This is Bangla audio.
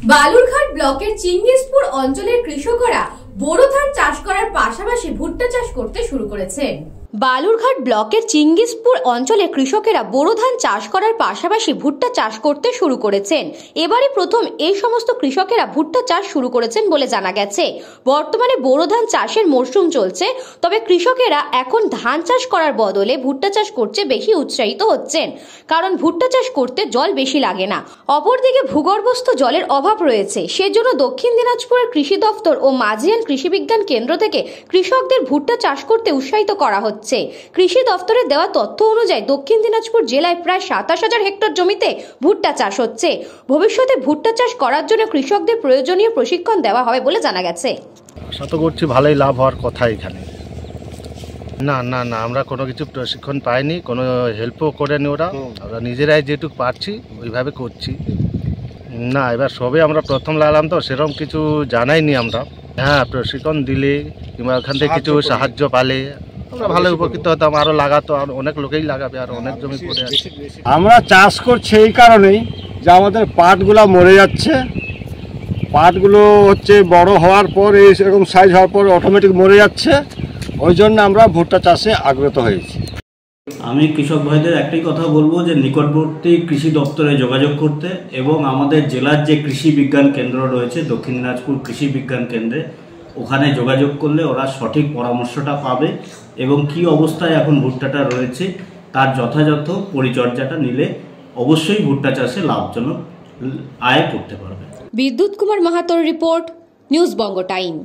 বালুরঘাট ব্লকের চিঙ্গিসপুর অঞ্চলের কৃষকরা বোরো ধান চাষ করার পাশাপাশি ভুট্টা চাষ করতে শুরু করেছেন। বালুরঘাট ব্লকের চিঙ্গিসপুর অঞ্চলে কৃষকেরা বোরো ধান চাষ করার পাশাপাশি ভুট্টা চাষ করতে শুরু করেছেন। এবারে প্রথম এই সমস্ত কৃষকেরা ভুট্টা চাষ শুরু করেছেন বলে জানা গেছে। বর্তমানে বোরো ধান চাষের মরশুম চলছে, তবে কৃষকেরা এখন ধান চাষ করার বদলে ভুট্টা চাষ করতে বেশি উৎসাহিত হচ্ছেন, কারণ ভুট্টা চাষ করতে জল বেশি লাগে না। অপরদিকে ভূগর্ভস্থ জলের অভাব রয়েছে, সেজন্য দক্ষিণ দিনাজপুরের কৃষি দফতর ও মাঝিয়ান কৃষি বিজ্ঞান কেন্দ্র থেকে কৃষকদের ভুট্টা চাষ করতে উৎসাহিত করা হচ্ছে। কৃষি দফতরের দেওয়া তথ্য অনুযায়ী দক্ষিণ দিনাজপুর জেলায় প্রায় 27,000 হেক্টর জমিতে ভুট্টা চাষ হচ্ছে। ভবিষ্যতে ভুট্টা চাষ করার জন্য কৃষকদের প্রয়োজনীয় প্রশিক্ষণ দেওয়া হবে বলে জানা গেছে। আশা তো করছি ভালোই লাভ হওয়ার কথা। এখানে না না না আমরা কোনো কিছু প্রশিক্ষণ পাইনি, কোনো হেল্পও করেনি ওরা। আমরা নিজেরাই যেটুকু পারছি ওইভাবে করছি। না, এবার সবে আমরা প্রথম লাগলাম তো সেরকম কিছু জানাইনি আমরা। হ্যাঁ, প্রশিক্ষণ দিলে কিংবা ওখান থেকে কিছু সাহায্য পালে আমরা ভালো উপকৃত হতাম। আরও লাগাতো, আর অনেক লোকেই লাগাবে, আর অনেক জমি পড়ে আছে। আমরা চাষ করছি এই কারণেই যে আমাদের পাটগুলো মরে যাচ্ছে। পাটগুলো হচ্ছে বড় হওয়ার পর এরকম সাইজ হওয়ার পর অটোমেটিক মরে যাচ্ছে। ওই জন্য আমরা ভুট্টা চাষে আগ্রহ হয়েছি। আমি কৃষক ভাইদের একটাই কথা বলবো যে নিকটবর্তী কৃষি দপ্তরে যোগাযোগ করতে এবং আমাদের জেলার যে কৃষি বিজ্ঞান কেন্দ্র রয়েছে দক্ষিণ দিনাজপুর কৃষি বিজ্ঞান কেন্দ্রে, ওখানে যোগাযোগ করলে ওরা সঠিক পরামর্শটা পাবে এবং কি অবস্থায় এখন ভুট্টাটা রয়েছে তার যথাযথ পরিচর্যাটা নিলে অবশ্যই ভুট্টা চাষে লাভজনক আয় করতে পারবে। বিদ্যুৎ কুমার মাহাতোর রিপোর্ট, নিউজ বঙ্গ টাইম।